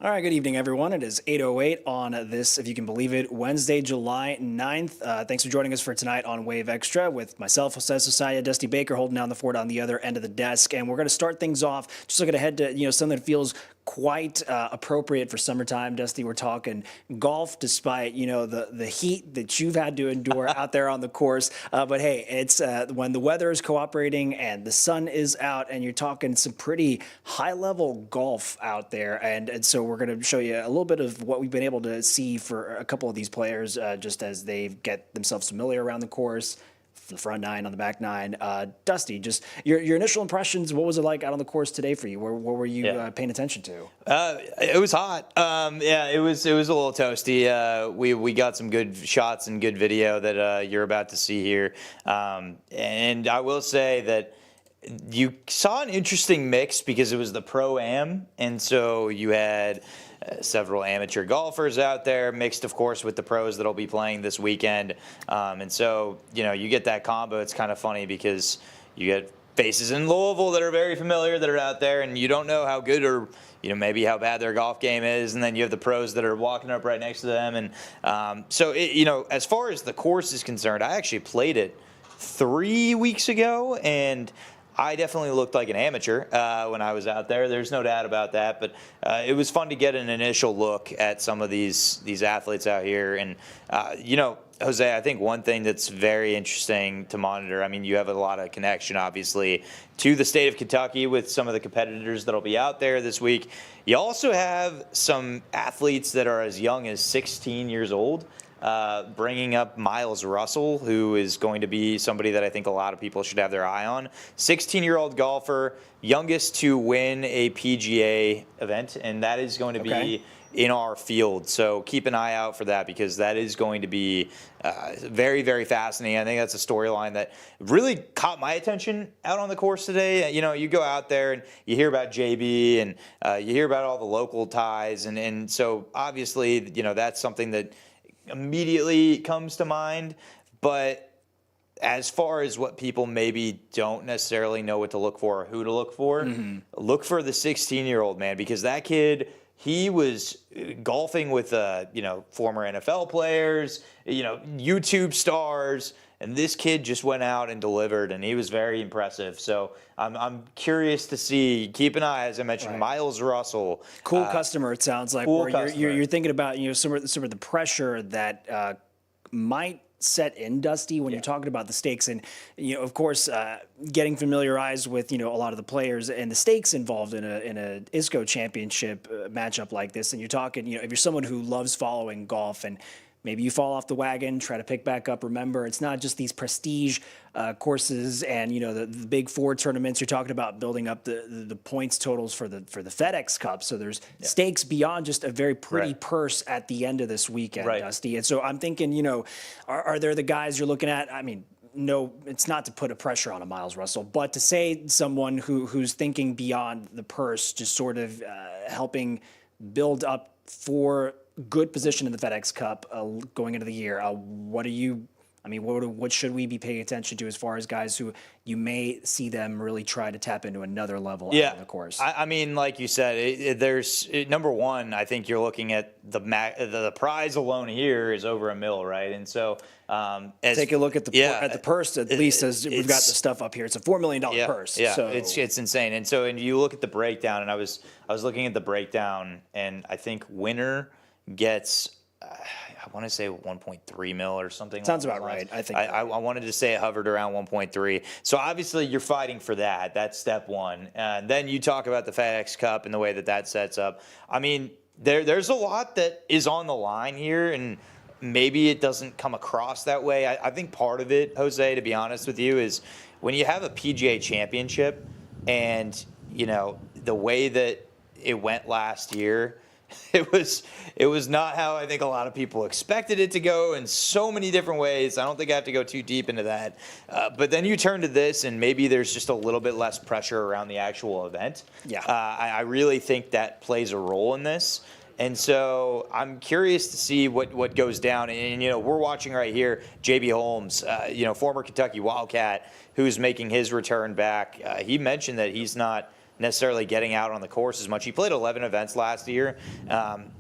All right, good evening, everyone. It is 8:08 on this, if you can believe it, Wednesday, July 9th. Thanks for joining us for tonight on Wave Extra with myself, Jose Sosaya, Dusty Baker, holding down the fort on the other end of the desk. And we're going to start things off just looking ahead to, something that feels quite appropriate for summertime. Dusty, we're talking golf, despite, the heat that you've had to endure out there on the course. But hey, it's when the weather is cooperating and the sun is out and you're talking some pretty high-level golf out there. And so we're going to show you a little bit of what we've been able to see for a couple of these players just as they get themselves familiar around the course. The front nine, on the back nine. Dusty, just your initial impressions, what was it like out on the course today for you? What were you paying attention to? It was hot. It was a little toasty. We got some good shots and good video that you're about to see here. And I will say that you saw an interesting mix because it was the Pro-Am, and so you had several amateur golfers out there, mixed, of course, with the pros that'll be playing this weekend. And so, you get that combo. It's kind of funny because you get faces in Louisville that are very familiar that are out there, and you don't know how good or maybe how bad their golf game is, and then you have the pros that are walking up right next to them. And so, as far as the course is concerned, I actually played it 3 weeks ago, and I definitely looked like an amateur when I was out there. There's no doubt about that. But it was fun to get an initial look at some of these athletes out here. And, Jose, I think one thing that's very interesting to monitor, I mean, you have a lot of connection, obviously, to the state of Kentucky with some of the competitors that'll be out there this week. You also have some athletes that are as young as 16 years old. Bringing up Miles Russell, who is going to be somebody that I think a lot of people should have their eye on. 16-year-old golfer, youngest to win a PGA event, and that is going to be in our field. So keep an eye out for that because that is going to be very, very fascinating. I think that's a storyline that really caught my attention out on the course today. You go out there and you hear about JB and you hear about all the local ties. And so obviously, that's something that immediately comes to mind. But as far as what people maybe don't necessarily know what to look for or who to look for, look for the 16-year-old man, because that kid, he was golfing with former NFL players, YouTube stars, and this kid just went out and delivered, and he was very impressive. So I'm curious to see. Keep an eye, as I mentioned, Miles Russell. Cool customer, it sounds like. Cool where you're thinking about some of the pressure that might set in, Dusty, when you're talking about the stakes, and of course, getting familiarized with a lot of the players and the stakes involved in a ISCO championship matchup like this. And you're talking, if you're someone who loves following golf and maybe you fall off the wagon, try to pick back up. Remember, it's not just these prestige courses and the Big Four tournaments. You're talking about building up the points totals for the FedEx Cup. So there's stakes beyond just a very pretty purse at the end of this weekend, Dusty. And so I'm thinking, are there the guys you're looking at? I mean, no, it's not to put a pressure on a Miles Russell, but to say someone who's thinking beyond the purse, just sort of helping build up for good position in the FedEx Cup going into the year. What should we be paying attention to as far as guys who you may see them really try to tap into another level out on the course? I mean, like you said, there's number one. I think you're looking at the prize alone here is over $1 million, right? And so take a look at the purse. At least as we've got the stuff up here, it's a $4 million purse. Yeah, so it's insane. And you look at the breakdown, and I was looking at the breakdown, and I think winner gets I want to say 1.3 million or something. Sounds about right. I think I wanted to say it hovered around 1.3. So obviously you're fighting for that. That's step one. And then you talk about the FedEx Cup and the way that sets up. I mean, there's a lot that is on the line here, and maybe it doesn't come across that way. I think part of it, Jose, to be honest with you, is when you have a PGA championship and the way that it went last year. It was not how I think a lot of people expected it to go in so many different ways. I don't think I have to go too deep into that. But then you turn to this, and maybe there's just a little bit less pressure around the actual event. Yeah. I really think that plays a role in this. And so I'm curious to see what goes down. And, we're watching right here JB Holmes, former Kentucky Wildcat, who's making his return back. He mentioned that he's not necessarily getting out on the course as much. He played 11 events last year.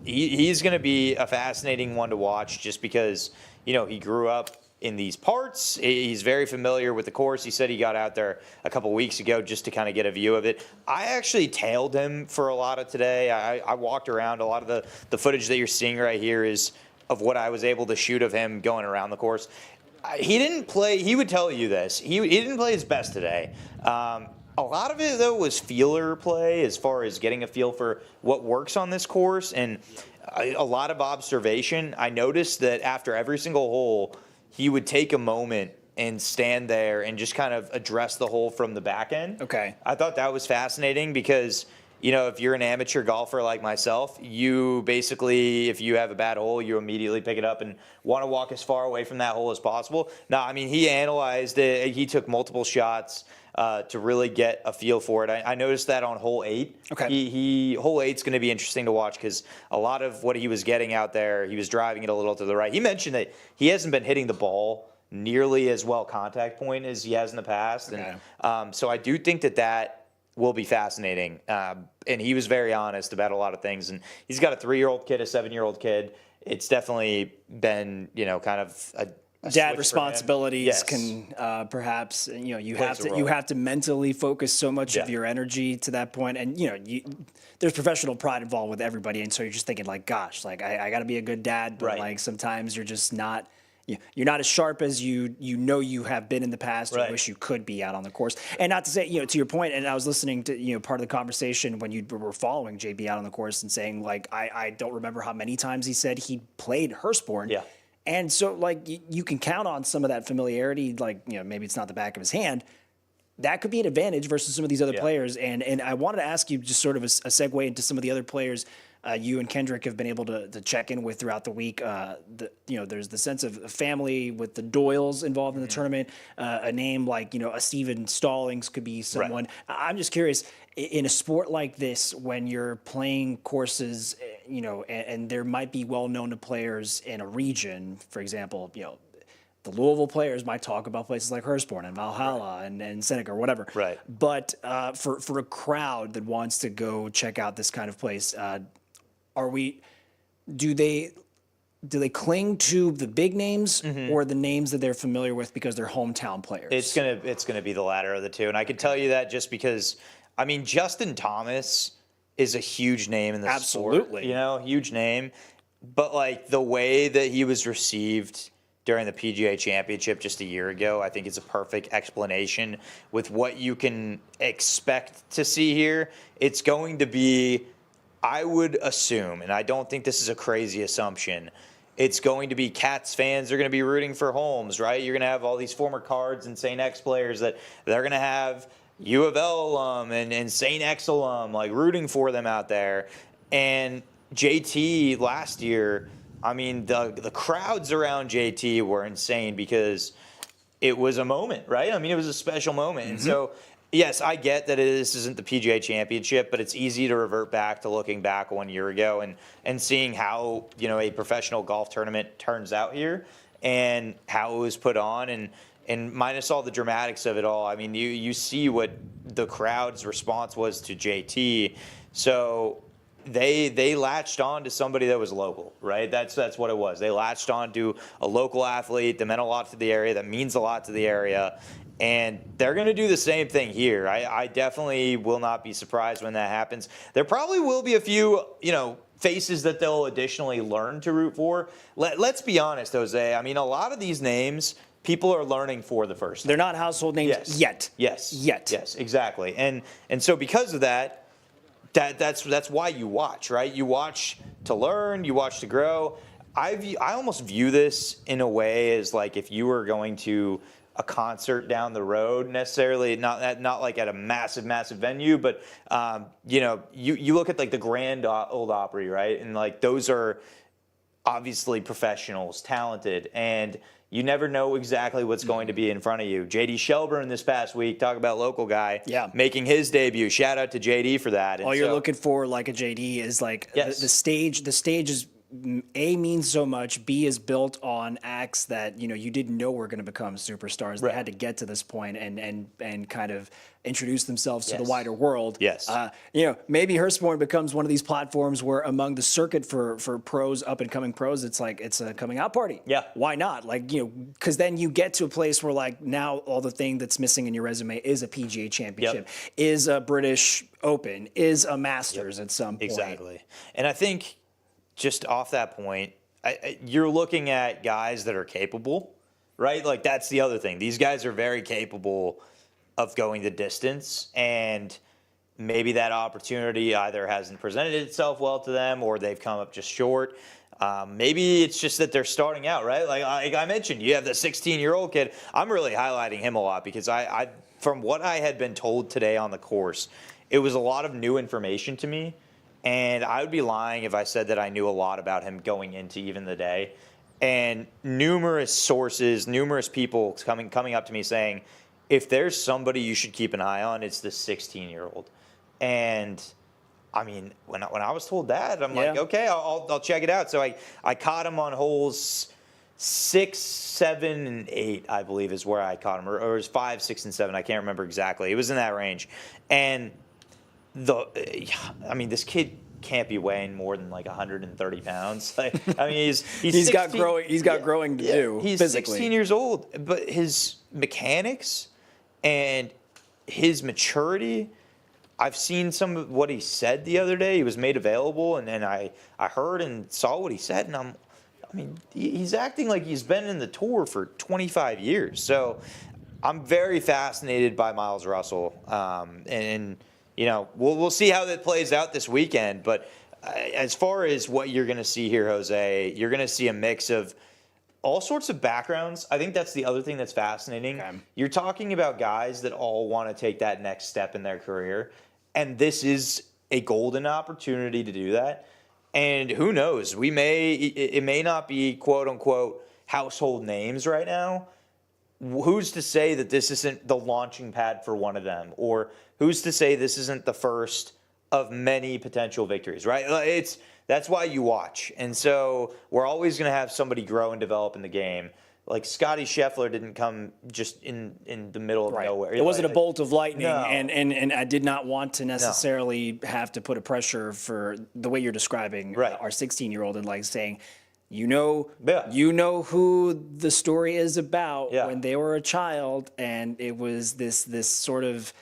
He's going to be a fascinating one to watch just because, he grew up in these parts. He's very familiar with the course. He said he got out there a couple weeks ago just to kind of get a view of it. I actually tailed him for a lot of today. I walked around. A lot of the footage that you're seeing right here is of what I was able to shoot of him going around the course. He didn't play. He would tell you this. He didn't play his best today. A lot of it, though, was feeler play as far as getting a feel for what works on this course and a lot of observation. I noticed that after every single hole, he would take a moment and stand there and just kind of address the hole from the back end. Okay. I thought that was fascinating because, if you're an amateur golfer like myself, you basically, if you have a bad hole, you immediately pick it up and want to walk as far away from that hole as possible. No, I mean, he analyzed it. He took multiple shots to really get a feel for it. I noticed that on hole 8. Okay. Hole 8's going to be interesting to watch because a lot of what he was getting out there, he was driving it a little to the right. He mentioned that he hasn't been hitting the ball nearly as well contact point as he has in the past. Okay. And so I do think that will be fascinating. And he was very honest about a lot of things. And he's got a 3-year-old kid, a 7-year-old kid. It's definitely been, kind of a dad responsibilities yes. can perhaps you Plays have to mentally focus so much of your energy to that point, and there's professional pride involved with everybody, and so you're just thinking like, gosh, like I got to be a good dad, but right. like sometimes you're just not. You're not as sharp as you have been in the past. Right. You wish you could be out on the course. And not to say, to your point, and I was listening to, part of the conversation when you were following JB out on the course and saying, like, I don't remember how many times he said he played Hurstbourne. Yeah. And so, like, you can count on some of that familiarity, like, maybe it's not the back of his hand. That could be an advantage versus some of these other players. And I wanted to ask you just sort of a segue into some of the other players you and Kendrick have been able to check in with throughout the week. There's the sense of family with the Doyles involved in the tournament. A name like, a Steven Stallings could be someone. Right. I'm just curious, in a sport like this, when you're playing courses, and there might be well-known to players in a region, for example, the Louisville players might talk about places like Hurstbourne and Valhalla and Seneca or whatever. Right. But for a crowd that wants to go check out this kind of place, do they cling to the big names or the names that they're familiar with because they're hometown players? It's gonna be the latter of the two, and I can tell you that just because, Justin Thomas is a huge name in the sport. Huge name, but like the way that he was received during the PGA Championship just a year ago, I think it's a perfect explanation with what you can expect to see here. It's going to be, I would assume, and I don't think this is a crazy assumption, it's going to be Cats fans are going to be rooting for Holmes, right? You're going to have all these former Cards and St. X players that they're going to have U of L alum and St. X alum like rooting for them out there. And JT last year, the crowds around JT were insane because it was a moment, right? It was a special moment. And so, yes, I get that this isn't the PGA Championship, but it's easy to revert back to looking back 1 year ago and seeing how, a professional golf tournament turns out here and how it was put on and minus all the dramatics of it all. You see what the crowd's response was to JT. So they latched on to somebody that was local, right? That's what it was. They latched on to a local athlete that meant a lot to the area, that means a lot to the area. And they're going to do the same thing here. I definitely will not be surprised when that happens. There probably will be a few, faces that they'll additionally learn to root for. Let's be honest, Jose. A lot of these names people are learning for the first time. They're not household names yet. Yes, exactly. And so because of that, that's why you watch, right? You watch to learn, you watch to grow. I almost view this in a way as like if you were going to a concert down the road, necessarily not like at a massive venue, but you look at like the Grand Ole Opry, right? And like those are obviously professionals, talented, and you never know exactly what's going to be in front of you. JD Shelburne this past week, talk about local guy, making his debut. Shout out to JD for that. All you're looking for, like a JD, is like the stage is A, means so much, B, is built on acts that, you didn't know were going to become superstars. They had to get to this point and kind of introduce themselves to the wider world. Yes. Maybe Hersport becomes one of these platforms where among the circuit for pros, up and coming pros, it's like it's a coming out party. Yeah. Why not? Like, because then you get to a place where like now all the thing that's missing in your resume is a PGA championship, is a British Open, is a Masters at some point. Exactly. And I think just off that point, you're looking at guys that are capable, right? Like that's the other thing. These guys are very capable of going the distance, and maybe that opportunity either hasn't presented itself well to them or they've come up just short. Maybe it's just that they're starting out, right? Like I mentioned, you have the 16-year-old kid. I'm really highlighting him a lot because I from what I had been told today on the course, it was a lot of new information to me. And I would be lying if I said that I knew a lot about him going into even the day. And numerous sources, numerous people coming up to me saying, if there's somebody you should keep an eye on, it's the 16-year-old. And I mean, when I was told that, I'm like, okay, I'll check it out. So I caught him on holes 6, 7, and 8, I believe is where I caught him, or it was 5, 6, and 7. I can't remember exactly. It was in that range. And this kid can't be weighing more than like 130 pounds. Like, I mean, he's got growing to do. He's physically. 16 years old, but his mechanics and his maturity. I've seen some of what he said the other day. He was made available, and I heard and saw what he said, and he's acting like he's been in the tour for 25 years. So I'm very fascinated by Miles Russell, and we'll see how that plays out this weekend. But as far as what you're going to see here, Jose, you're going to see a mix of all sorts of backgrounds. I think that's the other thing that's fascinating. Okay. You're talking about guys that all want to take that next step in their career, and this is a golden opportunity to do that. And who knows? It may not be quote unquote household names right now. Who's to say that this isn't the launching pad for one of them? Or who's to say this isn't the first of many potential victories, right? That's why you watch. And so we're always going to have somebody grow and develop in the game. Like Scotty Scheffler didn't come just in the middle of nowhere. It wasn't a bolt of lightning, and I did not want to necessarily have to put a pressure for the way you're describing our 16-year-old and like saying, you know who the story is about when they were a child, and it was this sort of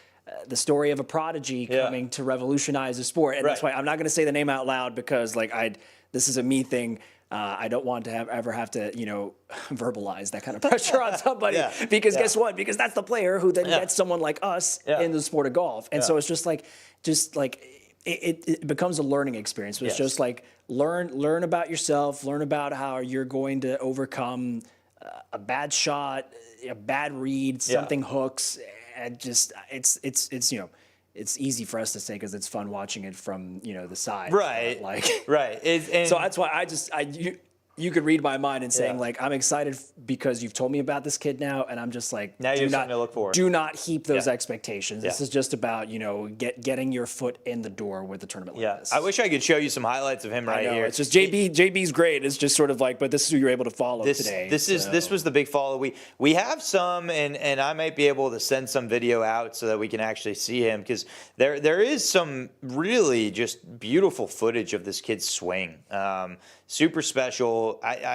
the story of a prodigy coming to revolutionize the sport. And that's why I'm not going to say the name out loud, because this is a me thing. I don't want to ever have to, verbalize that kind of pressure on somebody, because guess what? Because that's the player who then gets someone like us in the sport of golf. And so it's just like it becomes a learning experience. It's just like learn about yourself, learn about how you're going to overcome a bad shot, a bad read, something hooks, and just it's easy for us to say because it's fun watching it from the side, right? So that's why you could read my mind and saying like, I'm excited because you've told me about this kid now, and I'm just like, now you have something to look forward. Do not heap those expectations. This is just about getting your foot in the door with the tournament like this. I wish I could show you some highlights of him right here. It's just JB's great. It's just sort of like, but this is who you're able to follow today. This was the big follow. We have some, and I might be able to send some video out so that we can actually see him, because there is some really just beautiful footage of this kid's swing. Super special.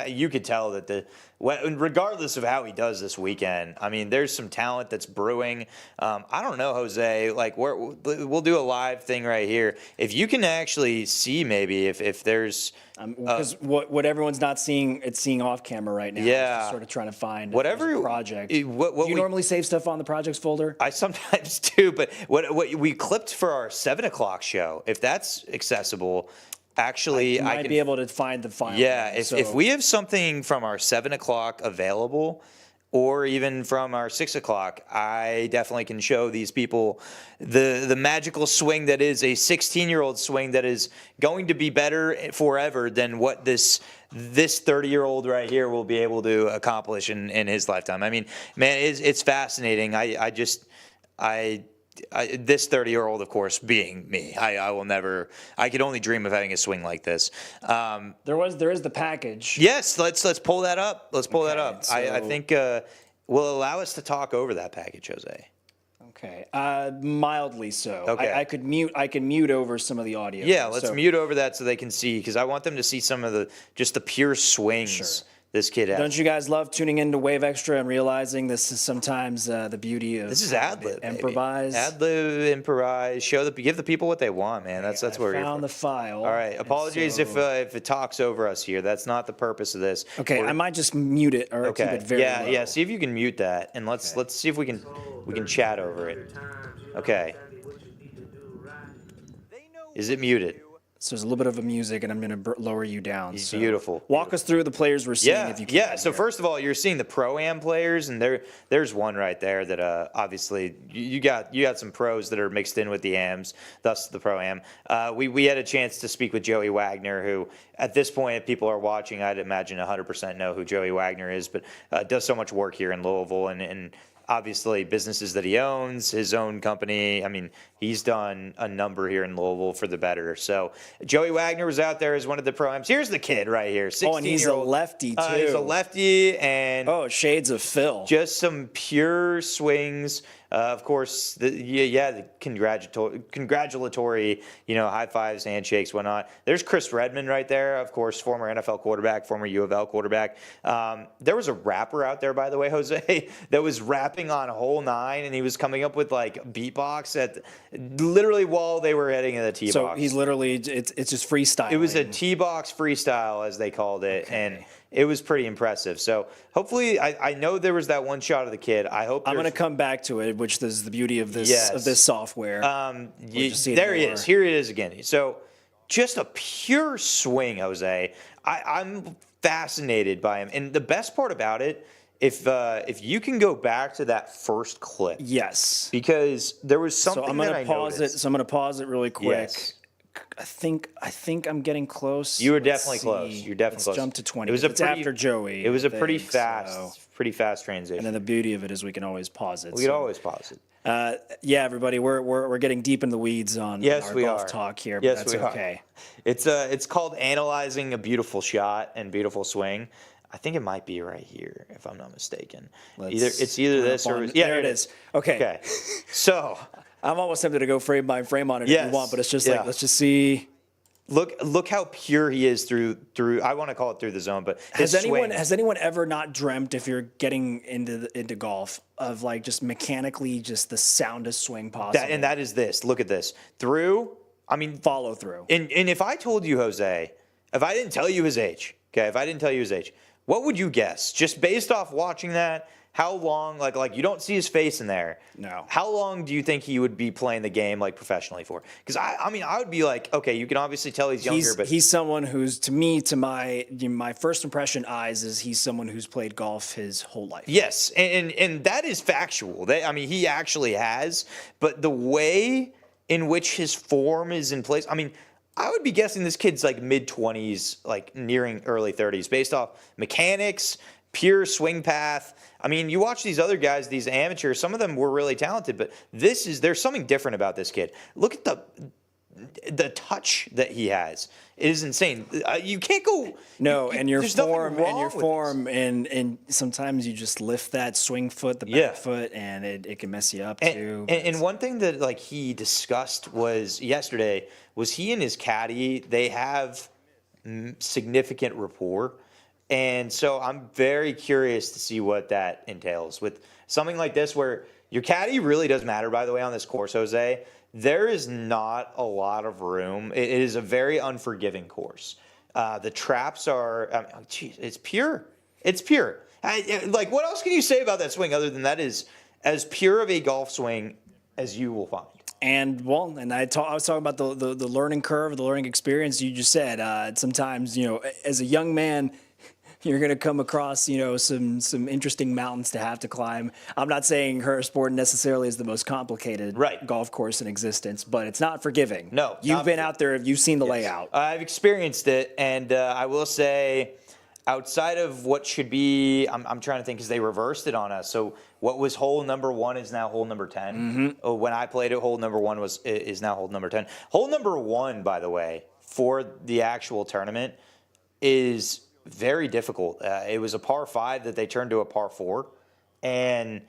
You could tell that regardless of how he does this weekend, I mean, there's some talent that's brewing. I don't know, Jose, like we'll do a live thing right here. If you can actually see maybe if there's because what everyone's not seeing, it's seeing off camera right now. Just sort of trying to find whatever project. Do you normally save stuff on the projects folder? I sometimes do, but what we clipped for our 7 o'clock show, if that's accessible. Actually, I might be able to find the file. Yeah, if we have something from our 7 o'clock available, or even from our 6 o'clock, I definitely can show these people the magical swing that is a 16-year-old swing that is going to be better forever than what this 30-year-old right here will be able to accomplish in his lifetime. I mean, man, it's fascinating. this 30-year-old, of course, being me, I will never. I could only dream of having a swing like this. There is the package. Yes, let's pull that up. Let's pull that up. I so- think will allow us to talk over that package, Jose. Okay, mildly so. Okay. I could mute over some of the audio. Yeah, let's So- mute over that so they can see, because I want them to see some of the pure swings this kid has. Don't you guys love tuning into Wave Extra and realizing this is sometimes the beauty of This is ad-lib, improvise? Ad-lib, improvise. Give the people what they want, man. That's what we're here Found for. the file. All right. Apologies so- if it talks over us here. That's not the purpose of this. Okay, I might just mute it or keep it very low. Yeah. See if you can mute that, and let's see if we can chat over it. Okay. Is it muted? So there's a little bit of a music, and I'm going to lower you down. He's So beautiful. Walk us through the players we're seeing, if you can. Yeah. So first of all, you're seeing the Pro-Am players, and there's one right there that obviously you got some pros that are mixed in with the AMs, thus the Pro-Am. We had a chance to speak with Joey Wagner, who at this point, if people are watching, I'd imagine 100% know who Joey Wagner is, but does so much work here in Louisville and obviously businesses that he owns, his own company. I mean, he's done a number here in Louisville for the better. So Joey Wagner was out there as one of the Pro-Ams. Here's the kid right here, 16-year-old. Oh, and he's a lefty, too. He's a lefty, and Shades of Phil. just some pure swings. Of course, the congratulatory, high fives, handshakes, whatnot. There's Chris Redmond right there, of course, former NFL quarterback, former U of L quarterback. There was a rapper out there, by the way, Jose, that was rapping on hole 9, and he was coming up with like beatbox literally while they were heading in the tee box. So he's literally, it's just freestyle. It was a tee box freestyle, as they called it, and it was pretty impressive. So hopefully, I know there was that one shot of the kid. I hope I'm going to come back to it, which is the beauty of this software. There he is. Here it is again. So just a pure swing, Jose. I'm fascinated by him, and the best part about it, if you can go back to that first clip, yes, because there was something so I'm that gonna I pause noticed. it. So I'm going to pause it really quick. Yes. I think I'm getting close. You were Let's definitely see. close. You're definitely Let's close. jump to 20. It was It's after Joey. It was a I pretty think, fast transition. And then the beauty of it is we can always pause it. We could always pause it. Yeah, everybody, we're getting deep in the weeds on our golf talk here, but Yes, that's we are. okay. It's called analyzing a beautiful shot and beautiful swing. I think it might be right here, if I'm not mistaken. It's either this or there it is. Okay. So I'm almost tempted to go frame by frame on it if you want, but it's just like, let's just see. Look how pure he is through. I want to call it through the zone, but Has anyone ever not dreamt, if you're getting into golf, of like just mechanically just the soundest swing possible? and that is this. Look at this through. I mean, follow through. And if I told you, Jose, if I didn't tell you his age, what would you guess? Just based off watching that, how long? Like you don't see his face in there. No. How long do you think he would be playing the game like professionally for? Because I would be like, okay, you can obviously tell he's younger, but he's someone who's, to me, to my first impression eyes, is he's someone who's played golf his whole life. Yes, and that is factual. He actually has, but the way in which his form is in place, I would be guessing this kid's like mid-20s, like nearing early 30s, based off mechanics, pure swing path. You watch these other guys, these amateurs, some of them were really talented, but there's something different about this kid. Look at the touch that he has. It is insane. You can't go. No, and your there's nothing form, wrong with this. and sometimes you just lift that swing foot, the back foot, and it can mess you up too. And one thing that he discussed was yesterday was he and his caddy, they have significant rapport. And so I'm very curious to see what that entails with something like this, where your caddy really does matter, by the way, on this course, Jose. There is not a lot of room. It is a very unforgiving course. The traps are, it's pure. It's pure. What else can you say about that swing other than that is as pure of a golf swing as you will find? And I was talking about the learning curve, the learning experience. You just said sometimes, as a young man, you're going to come across, some interesting mountains to have to climb. I'm not saying her sport necessarily is the most complicated golf course in existence, but it's not forgiving. No. You've been out there. You've seen the layout. I've experienced it, and I will say outside of what should be, I'm trying to think because they reversed it on us. So what was hole number 1 is now hole number 10. Oh, when I played it, hole number 1 is now hole number 10. Hole number 1, by the way, for the actual tournament is very difficult. It was a par 5 that they turned to a par 4, and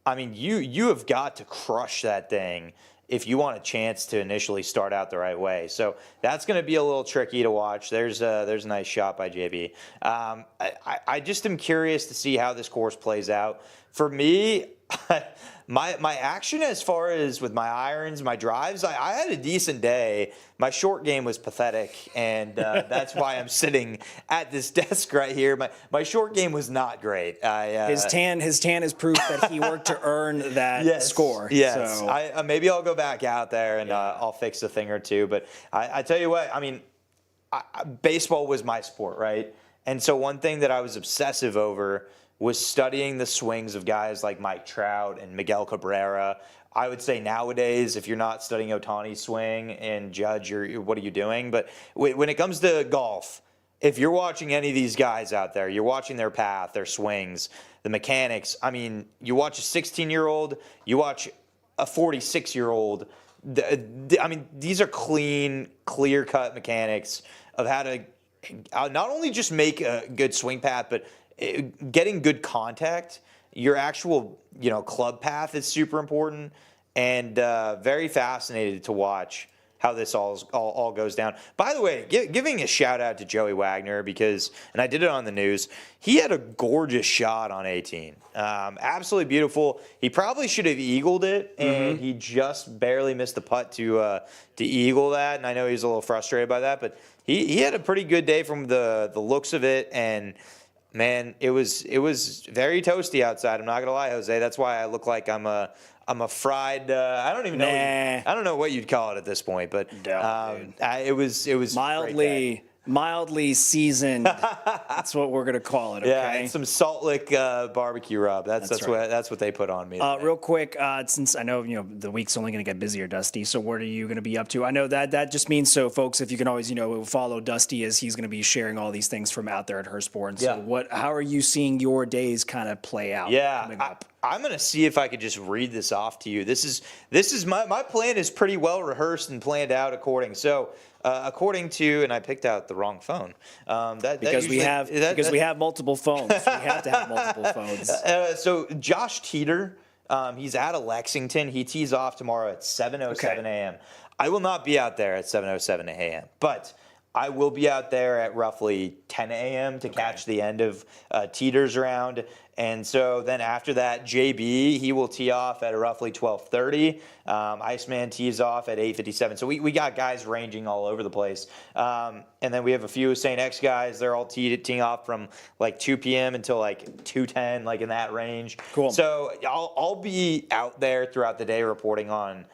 I mean you have got to crush that thing if you want a chance to initially start out the right way. So that's going to be a little tricky to watch. There's a nice shot by JB. I just am curious to see how this course plays out. For me, my action as far as with my irons, my drives, I had a decent day. My short game was pathetic, and that's why I'm sitting at this desk right here. My short game was not great. His tan is proof that he worked to earn that score. Yes, So. Maybe I'll go back out there and I'll fix a thing or two. But I tell you what, I mean, baseball was my sport, right? And so one thing that I was obsessive over was studying the swings of guys like Mike Trout and Miguel Cabrera. I would say nowadays, if you're not studying Ohtani's swing and Judge, what are you doing? But when it comes to golf, if you're watching any of these guys out there, you're watching their path, their swings, the mechanics. I mean, you watch a 16-year-old, you watch a 46-year-old. I mean, these are clean, clear-cut mechanics of how to not only just make a good swing path, but getting good contact. Your actual, club path is super important, and very fascinated to watch how this all goes down. By the way, giving a shout out to Joey Wagner because, and I did it on the news, he had a gorgeous shot on 18. Absolutely beautiful. He probably should have eagled it, and he just barely missed the putt to eagle that. And I know he's a little frustrated by that, but he had a pretty good day from the looks of it. And man, it was very toasty outside. I'm not gonna lie, Jose. That's why I look like I'm a fried. I don't even know. I don't know what you'd call it at this point, but it was mildly seasoned. That's what we're gonna call it. Okay? Yeah, and some Salt Lick barbecue rub. That's what they put on me. Real quick, since I know the week's only gonna get busier, Dusty. So what are you gonna be up to? I know that just means so, folks. If you can always follow Dusty as he's gonna be sharing all these things from out there at Hurstbourne. And so how are you seeing your days kind of play out? Coming up? I'm gonna see if I could just read this off to you. This is my plan is pretty well rehearsed and planned out according to, and I picked out the wrong phone. We have multiple phones. We have to have multiple phones. So Josh Teeter, he's out of Lexington. He tees off tomorrow at 7:07 a.m. I will not be out there at 7:07 a.m., but I will be out there at roughly 10 a.m. to catch the end of Teeter's round. And so then after that, JB, he will tee off at roughly 12:30. Iceman tees off at 8:57. So we got guys ranging all over the place. And then we have a few St. X guys. They're all teeing off from like 2 p.m. until like 2:10, like in that range. Cool. So I'll be out there throughout the day reporting on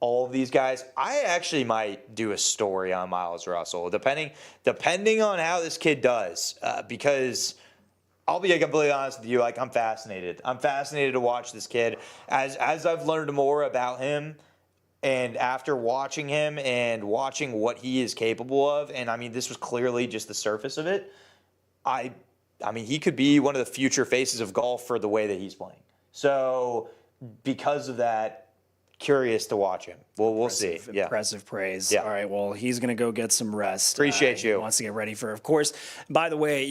all of these guys. I actually might do a story on Miles Russell, depending on how this kid does, because I'll be completely honest with you. Like, I'm fascinated. I'm fascinated to watch this kid as I've learned more about him, and after watching him and watching what he is capable of. And I mean, this was clearly just the surface of it. I mean, he could be one of the future faces of golf for the way that he's playing. So because of that, curious to watch him. We'll see. Yeah. Impressive praise. Yeah. All right. Well, he's going to go get some rest. Appreciate you. He wants to get ready for, of course. By the way,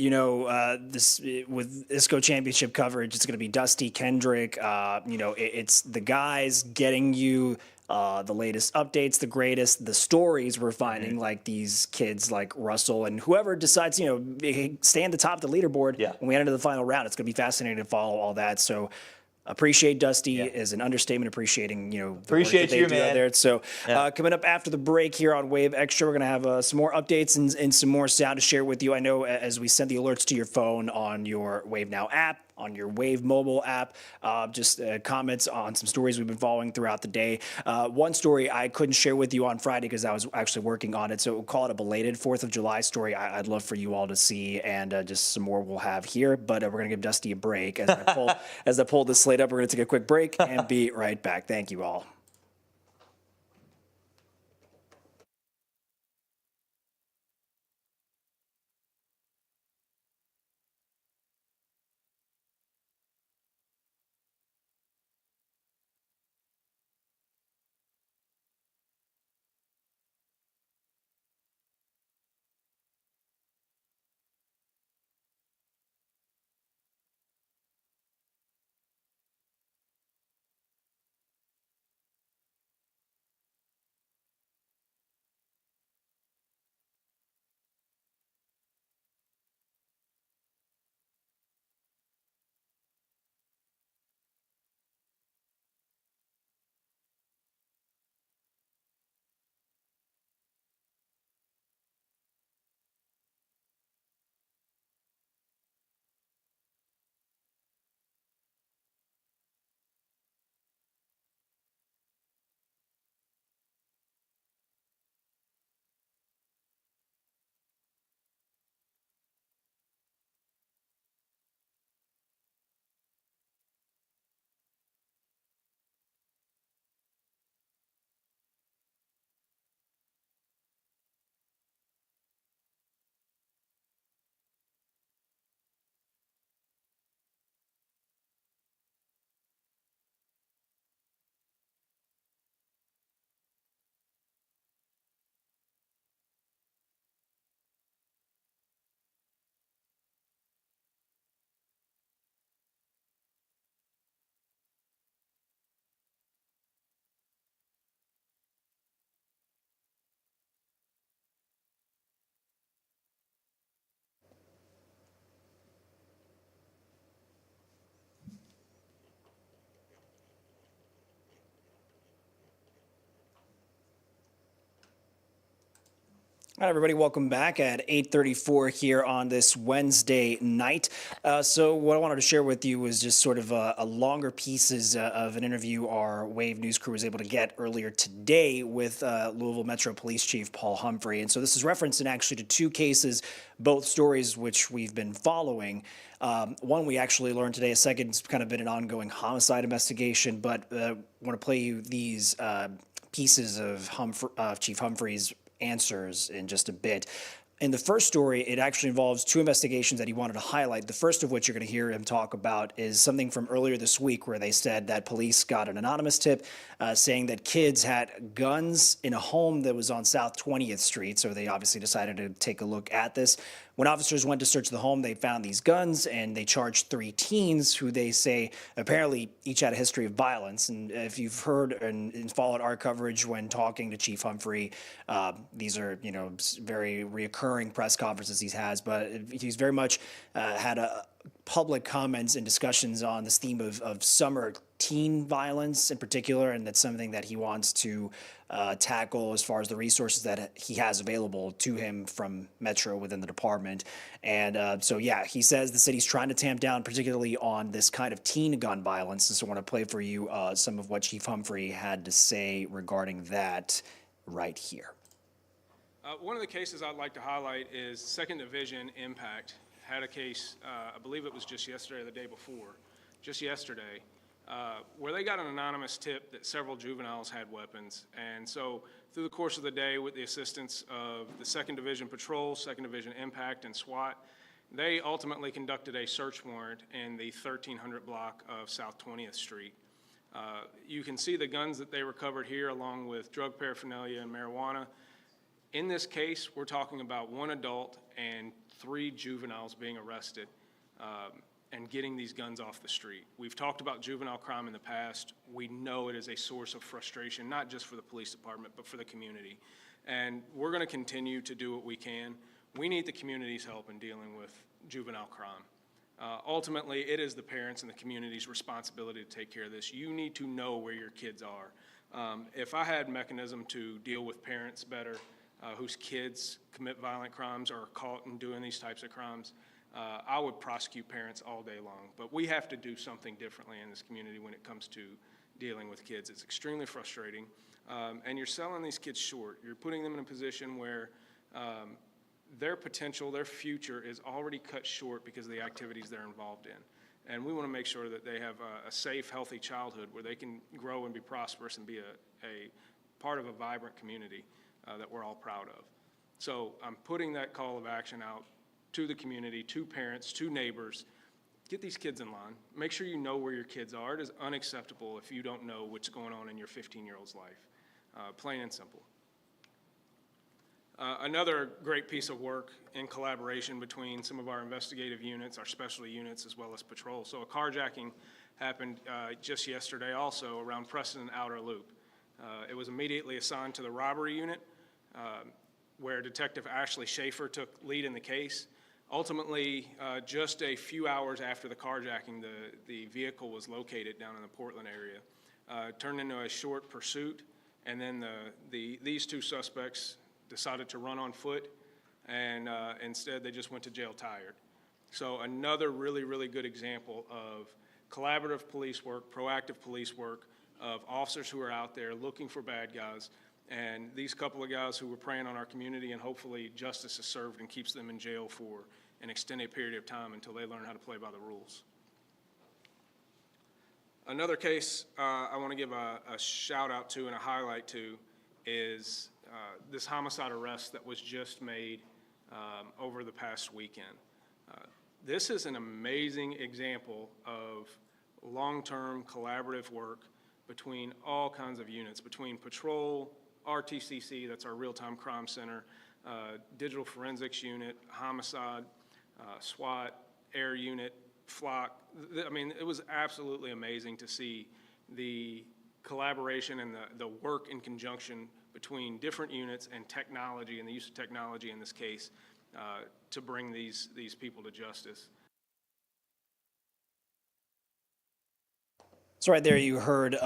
this with ISCO Championship coverage, it's going to be Dusty, Kendrick. It's the guys getting you the latest updates, the greatest, the stories we're finding, like these kids like Russell and whoever decides, stay in the top of the leaderboard when we enter the final round. It's going to be fascinating to follow all that. So appreciate Dusty is an understatement. Appreciating the appreciate work that they you, do man. out there. So coming up after the break here on Wave Extra, we're gonna have some more updates and some more sound to share with you. I know as we send the alerts to your phone on your Wave Now app, on your Wave mobile app, just comments on some stories we've been following throughout the day. One story I couldn't share with you on Friday because I was actually working on it, so we'll call it a belated 4th of July story. I'd love for you all to see, and just some more we'll have here. But we're going to give Dusty a break. As I pull this slate up, we're going to take a quick break and be right back. Thank you all. Hi, everybody. Welcome back at 8:34 here on this Wednesday night. So what I wanted to share with you was just sort of a longer pieces of an interview our Wave News crew was able to get earlier today with Louisville Metro Police Chief Paul Humphrey. And so this is referencing actually to two cases, both stories which we've been following. One we actually learned today, a second's kind of been an ongoing homicide investigation, but I want to play you these pieces of Chief Humphrey's answers in just a bit. In the first story, it actually involves two investigations that he wanted to highlight. The first of which you're going to hear him talk about is something from earlier this week where they said that police got an anonymous tip saying that kids had guns in a home that was on South 20th Street. So they obviously decided to take a look at this. When officers went to search the home, they found these guns and they charged three teens who they say apparently each had a history of violence. And if you've heard and followed our coverage when talking to Chief Humphrey, these are, very reoccurring press conferences he has, but he's very much had a public comments and discussions on this theme of summer teen violence in particular, and that's something that he wants to tackle as far as the resources that he has available to him from Metro within the department. And so, yeah, he says the city's trying to tamp down particularly on this kind of teen gun violence. And so I want to play for you some of what Chief Humphrey had to say regarding that right here. One of the cases I'd like to highlight is Second Division Impact. Had a case, I believe it was just yesterday or the day before, just yesterday, where they got an anonymous tip that several juveniles had weapons. And so through the course of the day, with the assistance of the Second Division Patrol, Second Division Impact, and SWAT, they ultimately conducted a search warrant in the 1300 block of South 20th Street. You can see the guns that they recovered here along with drug paraphernalia and marijuana. In this case, we're talking about one adult and three juveniles being arrested and getting these guns off the street. We've talked about juvenile crime in the past. We know it is a source of frustration, not just for the police department, but for the community. And we're going to continue to do what we can. We need the community's help in dealing with juvenile crime. Ultimately, it is the parents and the community's responsibility to take care of this. You need to know where your kids are. If I had mechanism to deal with parents better, whose kids commit violent crimes or are caught in doing these types of crimes, I would prosecute parents all day long. But we have to do something differently in this community when it comes to dealing with kids. It's extremely frustrating, and you're selling these kids short. You're putting them in a position where their potential, their future is already cut short because of the activities they're involved in. And we want to make sure that they have a safe, healthy childhood where they can grow and be prosperous and be a part of a vibrant community that we're all proud of. So I'm putting that call of action out to the community, to parents, to neighbors. Get these kids in line. Make sure you know where your kids are. It is unacceptable if you don't know what's going on in your 15-year-old's life. Plain and simple. Another great piece of work in collaboration between some of our investigative units, our specialty units, as well as patrol. So a carjacking happened just yesterday also around Preston and Outer Loop. It was immediately assigned to the robbery unit, where Detective Ashley Schaefer took lead in the case. Ultimately, just a few hours after the carjacking, the vehicle was located down in the Portland area, turned into a short pursuit, and then these two suspects decided to run on foot, and instead they just went to jail tired. So another really, really good example of collaborative police work, proactive police work, of officers who are out there looking for bad guys, and these couple of guys who were preying on our community, and hopefully justice is served and keeps them in jail for an extended period of time until they learn how to play by the rules. Another case I want to give a shout out to and a highlight to is this homicide arrest that was just made over the past weekend. This is an amazing example of long-term collaborative work between all kinds of units, between patrol, RTCC, that's our real-time crime center, digital forensics unit, homicide, SWAT, air unit, flock. I mean, it was absolutely amazing to see the collaboration and the work in conjunction between different units and technology, and the use of technology in this case, to bring these people to justice. So right there, you heard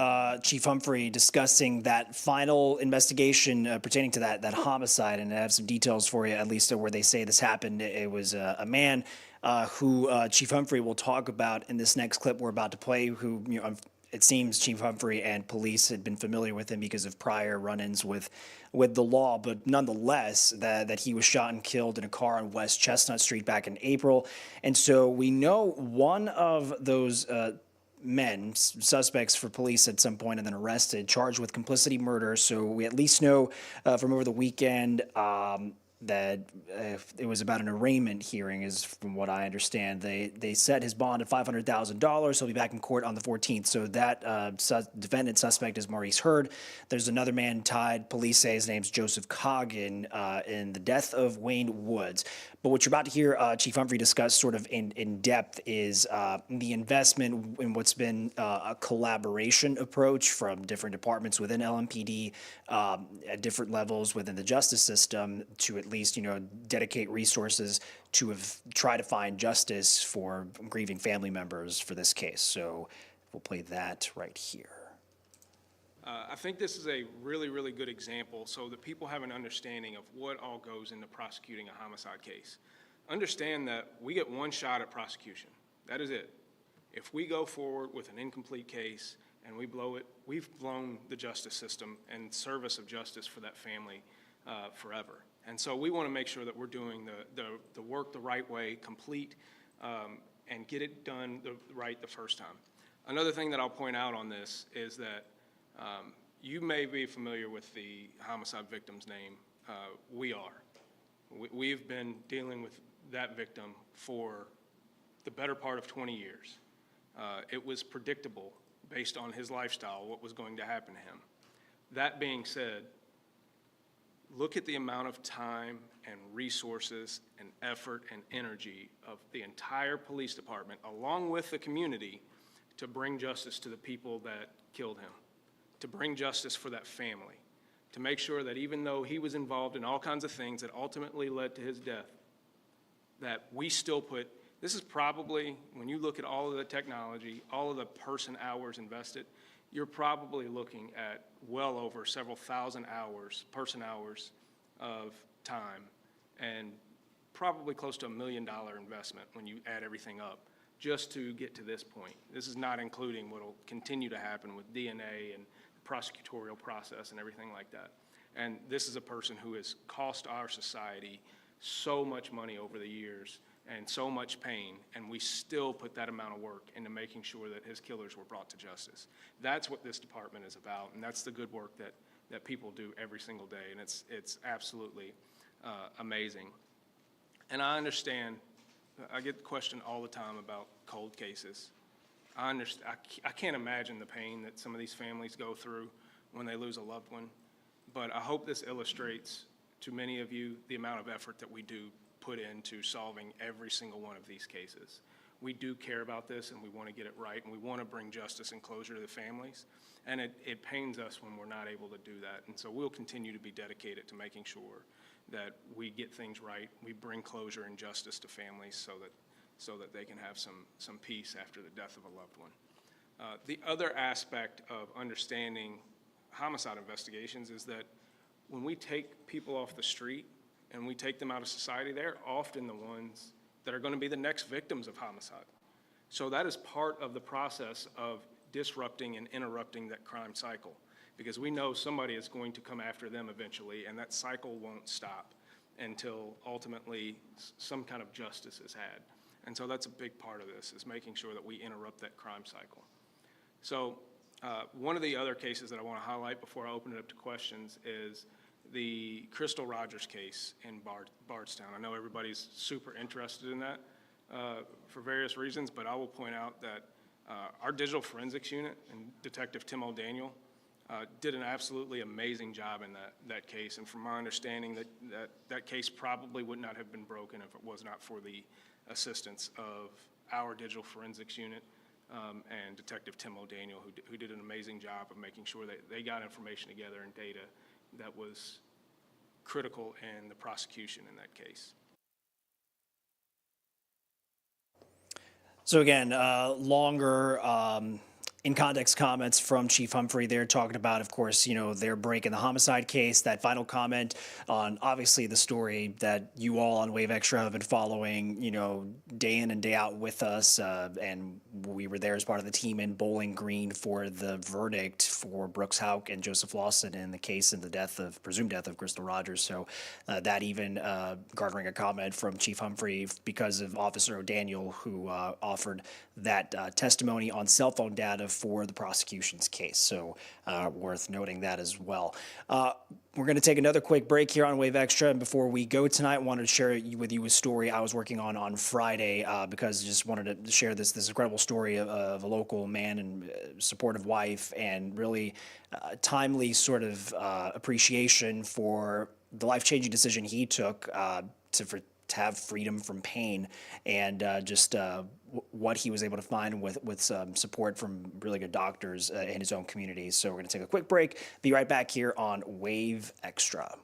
Chief Humphrey discussing that final investigation pertaining to that homicide, and I have some details for you, at least where they say this happened. It was a man who Chief Humphrey will talk about in this next clip we're about to play. Who it seems Chief Humphrey and police had been familiar with him because of prior run-ins with the law, but nonetheless, that he was shot and killed in a car on West Chestnut Street back in April, and so we know one of those. Suspects for police at some point and then arrested, charged with complicity murder. So we at least know from over the weekend that it was about an arraignment hearing, is from what I understand. They set his bond at $500,000. He'll be back in court on the 14th. So that defendant suspect is Maurice Hurd. There's another man tied. Police say his name's Joseph Coggin in the death of Wayne Woods. But what you're about to hear Chief Humphrey discuss sort of in depth is the investment in what's been a collaboration approach from different departments within LMPD at different levels within the justice system to at least, dedicate resources to try to find justice for grieving family members for this case. So we'll play that right here. I think this is a really, really good example so that people have an understanding of what all goes into prosecuting a homicide case. Understand that we get one shot at prosecution. That is it. If we go forward with an incomplete case and we blow it, we've blown the justice system and service of justice for that family forever. And so we want to make sure that we're doing the work the right way, complete, and get it done right the first time. Another thing that I'll point out on this is that you may be familiar with the homicide victim's name. We are. We've been dealing with that victim for the better part of 20 years. It was predictable based on his lifestyle what was going to happen to him. That being said, look at the amount of time and resources and effort and energy of the entire police department, along with the community, to bring justice to the people that killed him, to bring justice for that family, to make sure that even though he was involved in all kinds of things that ultimately led to his death, that we still put, this is probably, when you look at all of the technology, all of the person hours invested, you're probably looking at well over several thousand person hours of time, and probably close to $1 million investment when you add everything up, just to get to this point. This is not including what will continue to happen with DNA and the prosecutorial process and everything like that. And this is a person who has cost our society so much money over the years and so much pain, and we still put that amount of work into making sure that his killers were brought to justice. That's what this department is about, and that's the good work that people do every single day, and it's absolutely amazing. And I understand, I get the question all the time about cold cases. I understand, I can't imagine the pain that some of these families go through when they lose a loved one, but I hope this illustrates to many of you the amount of effort that we do put into solving every single one of these cases. We do care about this, and we want to get it right, and we want to bring justice and closure to the families, and it pains us when we're not able to do that. And so we'll continue to be dedicated to making sure that we get things right, we bring closure and justice to families so that they can have some peace after the death of a loved one. The other aspect of understanding homicide investigations is that when we take people off the street and we take them out of society, they're often the ones that are going to be the next victims of homicide. So that is part of the process of disrupting and interrupting that crime cycle, because we know somebody is going to come after them eventually, and that cycle won't stop until ultimately some kind of justice is had. And so that's a big part of this, is making sure that we interrupt that crime cycle. So one of the other cases that I want to highlight before I open it up to questions is the Crystal Rogers case in Bardstown. I know everybody's super interested in that for various reasons, but I will point out that our digital forensics unit and Detective Tim O'Daniel did an absolutely amazing job in that case. And from my understanding, that case probably would not have been broken if it was not for the assistance of our digital forensics unit and Detective Tim O'Daniel, who did an amazing job of making sure that they got information together and data that was critical in the prosecution in that case. So again, longer in context comments from Chief Humphrey there talking about, of course, their break in the homicide case, that final comment on obviously the story that you all on Wave Extra have been following, day in and day out with us. And we were there as part of the team in Bowling Green for the verdict for Brooks Houck and Joseph Lawson in the case in the presumed death of Crystal Rogers. So that even garnering a comment from Chief Humphrey because of Officer O'Daniel, who offered that testimony on cell phone data for the prosecution's case. So worth noting that as well. We're going to take another quick break here on Wave Extra. And before we go tonight, I wanted to share with you a story I was working on Friday because I just wanted to share this incredible story of a local man and supportive wife, and really timely sort of appreciation for the life-changing decision he took to have freedom from pain, and just what he was able to find with some support from really good doctors in his own community. So we're going to take a quick break. Be right back here on Wave Extra.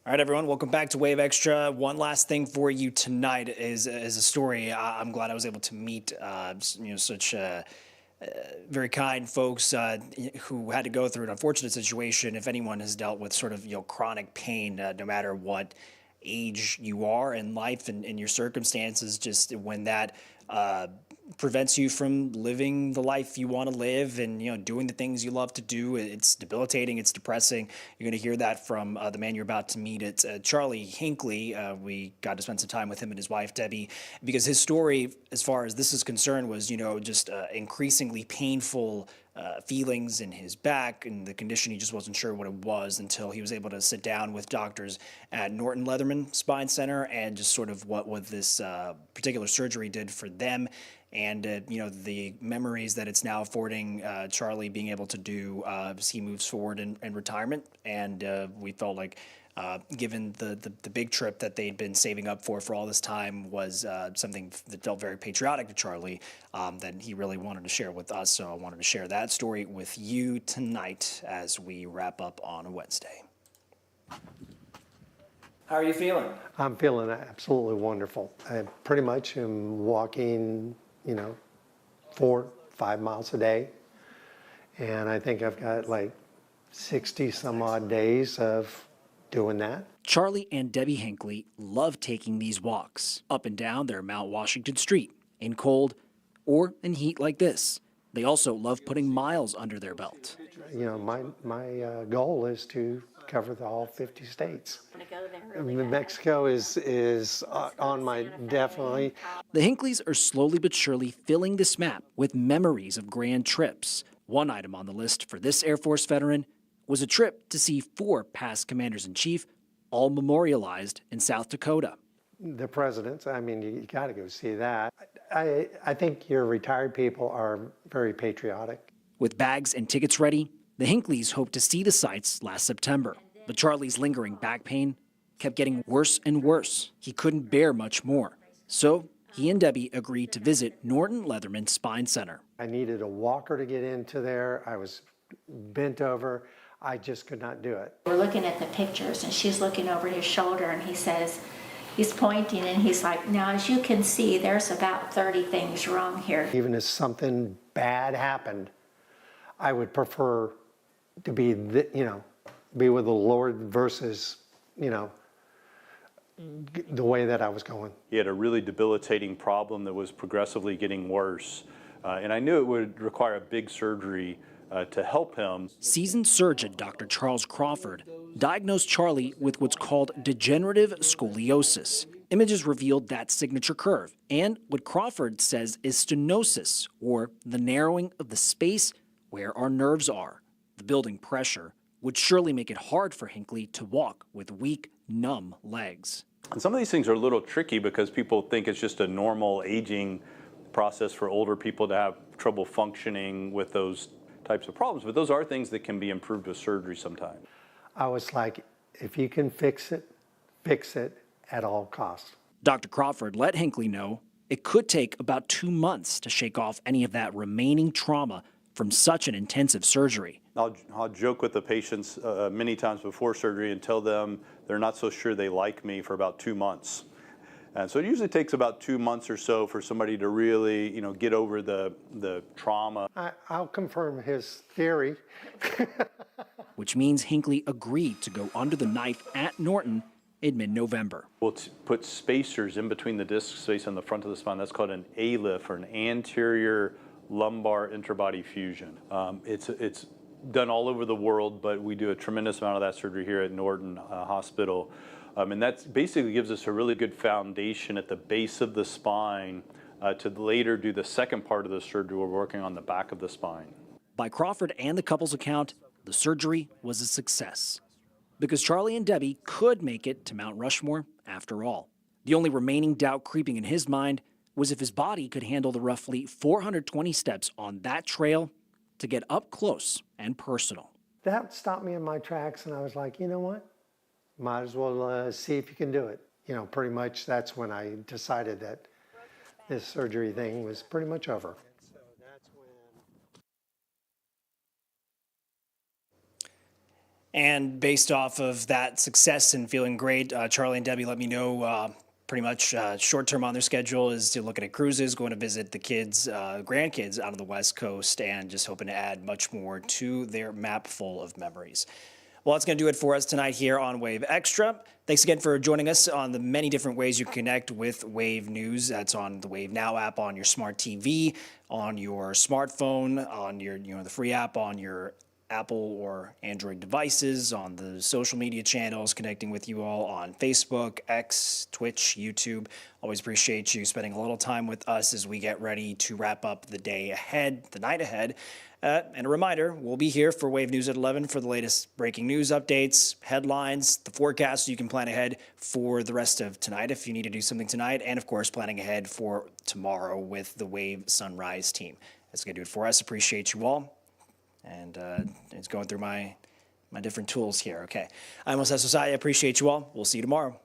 All right, everyone, welcome back to Wave Extra. One last thing for you tonight is a story. I'm glad I was able to meet such very kind folks who had to go through an unfortunate situation. If anyone has dealt with sort of chronic pain, no matter what age you are in life and your circumstances, just when that prevents you from living the life you want to live and doing the things you love to do. It's debilitating. It's depressing. You're going to hear that from the man you're about to meet. It's Charlie Hinckley. We got to spend some time with him and his wife Debbie, because his story, as far as this is concerned, was just increasingly painful feelings in his back and the condition. He just wasn't sure what it was until he was able to sit down with doctors at Norton Leatherman Spine Center and just sort of what this particular surgery did for them. And, the memories that it's now affording Charlie being able to do as he moves forward in retirement. And we felt like, given the big trip that they'd been saving up for all this time, was something that felt very patriotic to Charlie, that he really wanted to share with us. So I wanted to share that story with you tonight as we wrap up on a Wednesday. How are you feeling? I'm feeling absolutely wonderful. I pretty much am walking 4-5 miles a day. And I think I've got like 60 some odd days of doing that. Charlie and Debbie Hinckley love taking these walks up and down their Mount Washington Street in cold or in heat like this. They also love putting miles under their belt. My goal is to cover all 50 states. Want to go there really New bad. Mexico is on my definitely. The Hinkleys are slowly but surely filling this map with memories of grand trips. One item on the list for this Air Force veteran was a trip to see 4 past commanders-in-chief, all memorialized in South Dakota. The presidents, I mean, you got to go see that. I think your retired people are very patriotic. With bags and tickets ready, the Hinkleys hoped to see the sights last September. But Charlie's lingering back pain kept getting worse and worse. He couldn't bear much more. So he and Debbie agreed to visit Norton Leatherman Spine Center. I needed a walker to get into there. I was bent over. I just could not do it. We're looking at the pictures, and she's looking over his shoulder, and he says, he's pointing, and he's like, now, as you can see, there's about 30 things wrong here. Even if something bad happened, I would prefer to be, be with the Lord versus, the way that I was going. He had a really debilitating problem that was progressively getting worse. And I knew it would require a big surgery to help him. Seasoned surgeon Dr. Charles Crawford diagnosed Charlie with what's called degenerative scoliosis. Images revealed that signature curve and what Crawford says is stenosis, or the narrowing of the space where our nerves are. The building pressure would surely make it hard for Hinckley to walk with weak, numb legs. And some of these things are a little tricky because people think it's just a normal aging process for older people to have trouble functioning with those types of problems, but those are things that can be improved with surgery sometimes. I was like, if you can fix it at all costs. Dr. Crawford let Hinckley know it could take about 2 months to shake off any of that remaining trauma from such an intensive surgery. I'll joke with the patients many times before surgery and tell them they're not so sure they like me for about 2 months. And so it usually takes about 2 months or so for somebody to really, get over the trauma. I'll confirm his theory. Which means Hinckley agreed to go under the knife at Norton in mid-November. We'll put spacers in between the disc space on the front of the spine. That's called an ALIF, or an anterior lumbar interbody fusion. It's done all over the world, but we do a tremendous amount of that surgery here at Norton Hospital. And that basically gives us a really good foundation at the base of the spine to later do the second part of the surgery. We're working on the back of the spine. By Crawford and the couple's account, the surgery was a success because Charlie and Debbie could make it to Mount Rushmore after all. The only remaining doubt creeping in his mind was if his body could handle the roughly 420 steps on that trail to get up close and personal. That stopped me in my tracks, and I was like, you know what? Might as well see if you can do it. Pretty much that's when I decided that this surgery thing was pretty much over. And based off of that success and feeling great, Charlie and Debbie let me know pretty much short-term on their schedule is to looking at cruises, going to visit the kids, grandkids out of the West Coast, and just hoping to add much more to their map full of memories. Well, that's going to do it for us tonight here on Wave Extra. Thanks again for joining us on the many different ways you connect with Wave News. That's on the Wave Now app, on your smart TV, on your smartphone, on your the free app on your Apple or Android devices, on the social media channels, connecting with you all on Facebook, X, Twitch, YouTube. Always appreciate you spending a little time with us as we get ready to wrap up the day ahead, the night ahead. And a reminder, we'll be here for Wave News at 11 for the latest breaking news updates, headlines, the forecast, so you can plan ahead for the rest of tonight if you need to do something tonight, and of course planning ahead for tomorrow with the Wave Sunrise team. That's going to do it for us. Appreciate you all. And it's going through my different tools here. Okay. I'm Jose Sosaya. Appreciate you all. We'll see you tomorrow.